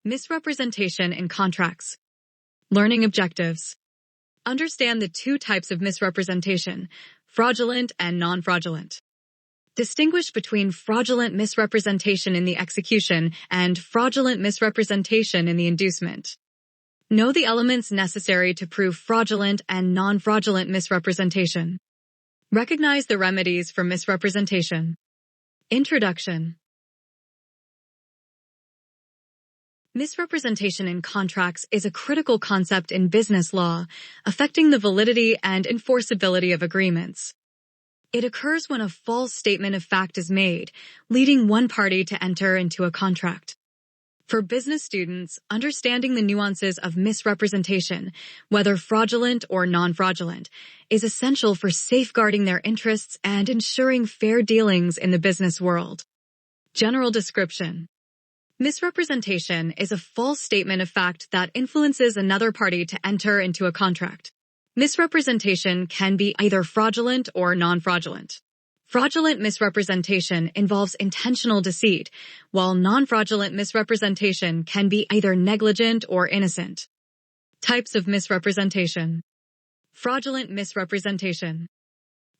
Misrepresentation in contracts. Learning objectives. Understand the two types of misrepresentation, fraudulent and non-fraudulent. Distinguish between fraudulent misrepresentation in the execution and fraudulent misrepresentation in the inducement. Know the elements necessary to prove fraudulent and non-fraudulent misrepresentation. Recognize the remedies for misrepresentation. Introduction. Misrepresentation in contracts is a critical concept in business law, affecting the validity and enforceability of agreements. It occurs when a false statement of fact is made, leading one party to enter into a contract. For business students, understanding the nuances of misrepresentation, whether fraudulent or non-fraudulent, is essential for safeguarding their interests and ensuring fair dealings in the business world. General description. Misrepresentation is a false statement of fact that influences another party to enter into a contract. Misrepresentation can be either fraudulent or non-fraudulent. Fraudulent misrepresentation involves intentional deceit, while non-fraudulent misrepresentation can be either negligent or innocent. Types of misrepresentation. Fraudulent misrepresentation.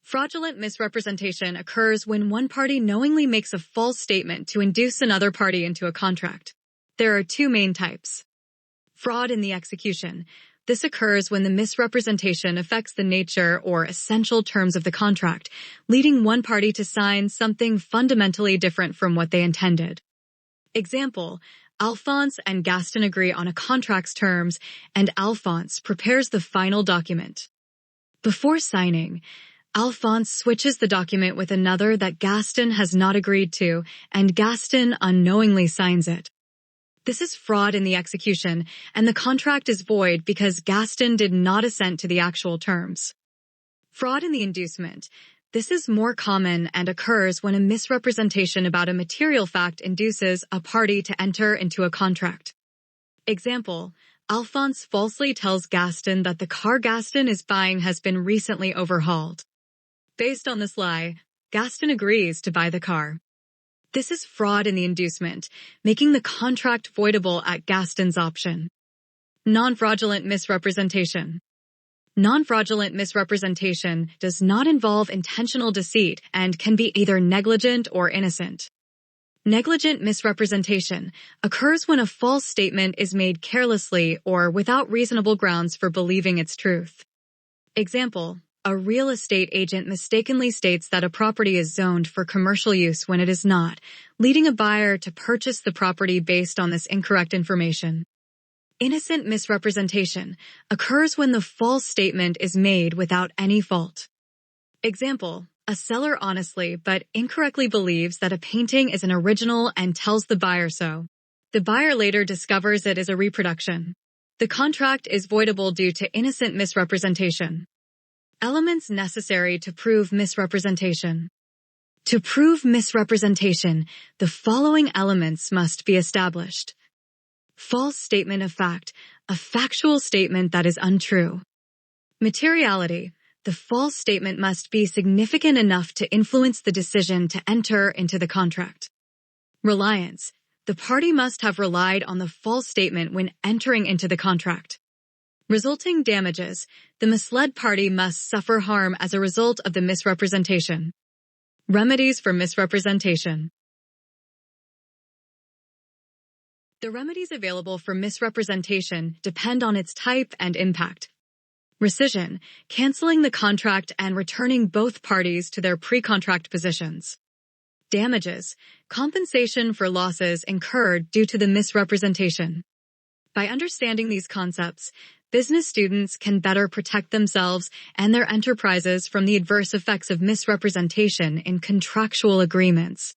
Fraudulent misrepresentation occurs when one party knowingly makes a false statement to induce another party into a contract. There are two main types. Fraud in the execution. This occurs when the misrepresentation affects the nature or essential terms of the contract, leading one party to sign something fundamentally different from what they intended. Example, Alphonse and Gaston agree on a contract's terms, and Alphonse prepares the final document. Before signing, Alphonse switches the document with another that Gaston has not agreed to, and Gaston unknowingly signs it. This is fraud in the execution, and the contract is void because Gaston did not assent to the actual terms. Fraud in the inducement. This is more common and occurs when a misrepresentation about a material fact induces a party to enter into a contract. Example, Alphonse falsely tells Gaston that the car Gaston is buying has been recently overhauled. Based on this lie, Gaston agrees to buy the car. This is fraud in the inducement, making the contract voidable at Gaston's option. Non-fraudulent misrepresentation. Non-fraudulent misrepresentation does not involve intentional deceit and can be either negligent or innocent. Negligent misrepresentation occurs when a false statement is made carelessly or without reasonable grounds for believing its truth. Example, a real estate agent mistakenly states that a property is zoned for commercial use when it is not, leading a buyer to purchase the property based on this incorrect information. Innocent misrepresentation occurs when the false statement is made without any fault. Example, a seller honestly but incorrectly believes that a painting is an original and tells the buyer so. The buyer later discovers it is a reproduction. The contract is voidable due to innocent misrepresentation. Elements necessary to prove misrepresentation. To prove misrepresentation, the following elements must be established. False statement of fact, a factual statement that is untrue. Materiality, the false statement must be significant enough to influence the decision to enter into the contract. Reliance, the party must have relied on the false statement when entering into the contract. Resulting damages, the misled party must suffer harm as a result of the misrepresentation. Remedies for misrepresentation. The remedies available for misrepresentation depend on its type and impact. Rescission, canceling the contract and returning both parties to their pre-contract positions. Damages, compensation for losses incurred due to the misrepresentation. By understanding these concepts, business students can better protect themselves and their enterprises from the adverse effects of misrepresentation in contractual agreements.